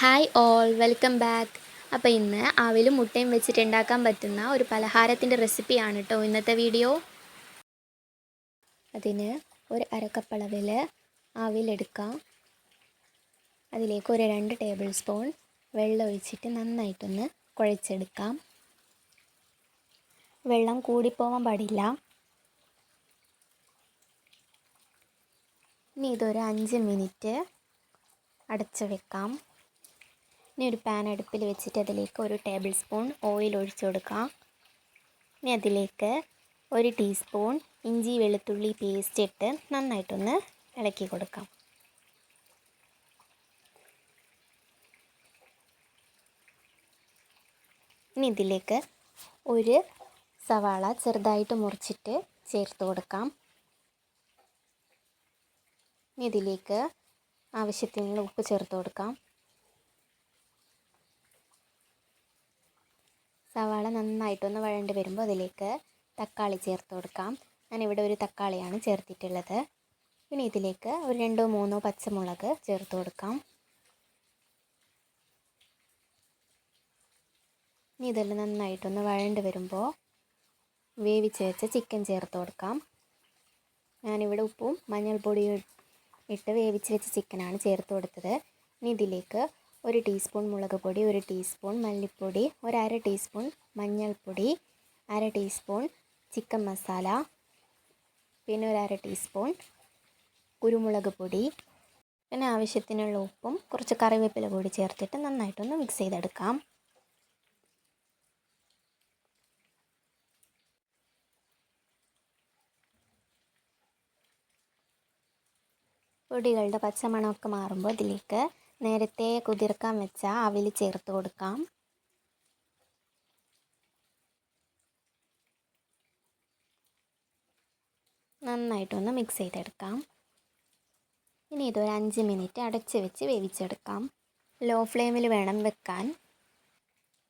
Hi all, welcome back. അപ്പോൾ ഇന്ന് ആവിലും മുട്ടയും വെച്ചിട്ട് ഉണ്ടാക്കാൻ പറ്റുന്ന ഒരു പലഹാരത്തിൻ്റെ റെസിപ്പിയാണ് കേട്ടോ ഇന്നത്തെ വീഡിയോ. അതിന് ഒരു അരക്കപ്പളവിൽ ആവിലെടുക്കാം. അതിലേക്ക് ഒരു 2 ടേബിൾ സ്പൂൺ വെള്ളം ഒഴിച്ചിട്ട് നന്നായിട്ടൊന്ന് കുഴച്ചെടുക്കാം. വെള്ളം കൂടിപ്പോവാൻ പാടില്ല. ഇനി ഇതൊരു 5 മിനിറ്റ് അടച്ചു വെക്കാം. ഇനി ഒരു പാൻ അടുപ്പിൽ വെച്ചിട്ട് അതിലേക്ക് ഒരു ടേബിൾ സ്പൂൺ ഓയിൽ ഒഴിച്ചു കൊടുക്കാം. ഇനി അതിലേക്ക് 1 ടീസ്പൂൺ ഇഞ്ചി വെളുത്തുള്ളി പേസ്റ്റ് ഇട്ട് നന്നായിട്ടൊന്ന് ഇളക്കി കൊടുക്കാം. ഇനി ഇതിലേക്ക് ഒരു സവാള ചെറുതായിട്ട് മുറിച്ചിട്ട് ചേർത്ത് കൊടുക്കാം. ഇനി ഇതിലേക്ക് ആവശ്യത്തിനുള്ള ഉപ്പ് ചേർത്ത് കൊടുക്കാം. സവാള നന്നായിട്ടൊന്ന് വഴണ്ട് വരുമ്പോൾ അതിലേക്ക് തക്കാളി ചേർത്ത് കൊടുക്കാം. ഞാനിവിടെ ഒരു തക്കാളിയാണ് ചേർത്തിട്ടുള്ളത്. പിന്നെ ഇതിലേക്ക് ഒരു 2-3 പച്ചമുളക് ചേർത്ത് കൊടുക്കാം. ഇനി ഇതെല്ലാം നന്നായിട്ടൊന്ന് വഴണ്ട് വരുമ്പോൾ വേവിച്ച് വെച്ച ചിക്കൻ ചേർത്ത് കൊടുക്കാം. ഞാനിവിടെ ഉപ്പും മഞ്ഞൾപ്പൊടിയും ഇട്ട് വേവിച്ച് വെച്ച ചിക്കനാണ് ചേർത്ത് കൊടുത്തത്. ഇനി ഇതിലേക്ക് 1 ടീസ്പൂൺ മുളക് പൊടി, 1 ടീസ്പൂൺ മല്ലിപ്പൊടി, 1/2 ടീസ്പൂൺ മഞ്ഞൾപ്പൊടി, 1/2 ടീസ്പൂൺ ചിക്കൻ മസാല, പിന്നെ 1/2 ടീസ്പൂൺ കുരുമുളക് പൊടി, പിന്നെ ആവശ്യത്തിനുള്ള ഉപ്പും കുറച്ച് കറിവേപ്പില കൂടി ചേർത്തിട്ട് നന്നായിട്ടൊന്ന് മിക്സ് ചെയ്തെടുക്കാം. പൊടികളുടെ പച്ചമണമൊക്കെ മാറുമ്പോൾ ഇതിലേക്ക് നേരത്തെ കുതിർക്കാൻ വെച്ച അവിൽ ചേർത്ത് കൊടുക്കാം. നന്നായിട്ടൊന്ന് മിക്സ് ചെയ്തെടുക്കാം. ഇനി ഇതൊരു 5 മിനിറ്റ് അടച്ച് വെച്ച് വേവിച്ചെടുക്കാം. ലോ ഫ്ലെയിമിൽ വേണം വെക്കാൻ.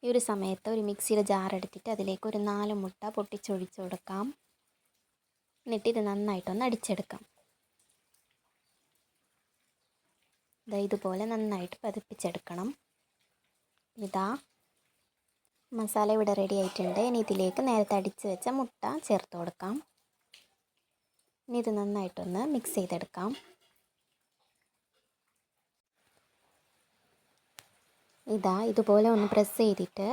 ഈ ഒരു സമയത്ത് ഒരു മിക്സിയുടെ ജാർ എടുത്തിട്ട് അതിലേക്ക് ഒരു 4 മുട്ട പൊട്ടിച്ചൊഴിച്ച് കൊടുക്കാം. എന്നിട്ട് ഇത് നന്നായിട്ടൊന്ന് അടിച്ചെടുക്കാം. ഇതുപോലെ നന്നായിട്ട് പതിപ്പിച്ചെടുക്കണം. ഇതാ മസാല ഇവിടെ റെഡി ആയിട്ടുണ്ട്. ഇനി ഇതിലേക്ക് നേരത്തെ അടിച്ച് വെച്ച മുട്ട ചേർത്ത് കൊടുക്കാം. ഇനി ഇത് നന്നായിട്ടൊന്ന് മിക്സ് ചെയ്തെടുക്കാം. ഇതുപോലെ ഒന്ന് പ്രസ് ചെയ്തിട്ട്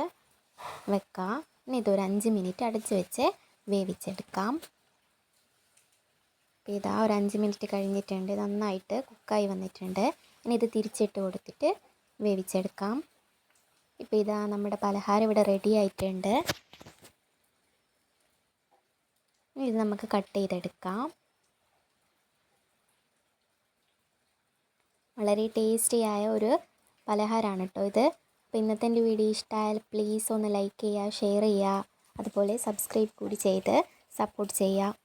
വെക്കാം. ഇനി ഇതൊരു 5 മിനിറ്റ് അടച്ച് വെച്ച് വേവിച്ചെടുക്കാം. അപ്പോൾ ഒരു 5 മിനിറ്റ് കഴിഞ്ഞിട്ടുണ്ട്. നന്നായിട്ട് കുക്കായി വന്നിട്ടുണ്ട്. ഇനി ഇത് തിരിച്ചിട്ട് കൊടുത്തിട്ട് വേവിച്ചെടുക്കാം. ഇപ്പോൾ നമ്മുടെ പലഹാരം ഇവിടെ റെഡി ആയിട്ടുണ്ട്. ഇത് നമുക്ക് കട്ട് ചെയ്തെടുക്കാം. വളരെ ടേസ്റ്റിയായ ഒരു പലഹാരമാണ് കേട്ടോ ഇത്. അപ്പോൾ ഇന്നത്തെ എൻ്റെ വീഡിയോ ഇഷ്ടമായാൽ പ്ലീസ് ഒന്ന് ലൈക്ക് ചെയ്യുക, ഷെയർ ചെയ്യുക, അതുപോലെ സബ്സ്ക്രൈബ് കൂടി ചെയ്ത് സപ്പോർട്ട് ചെയ്യുക.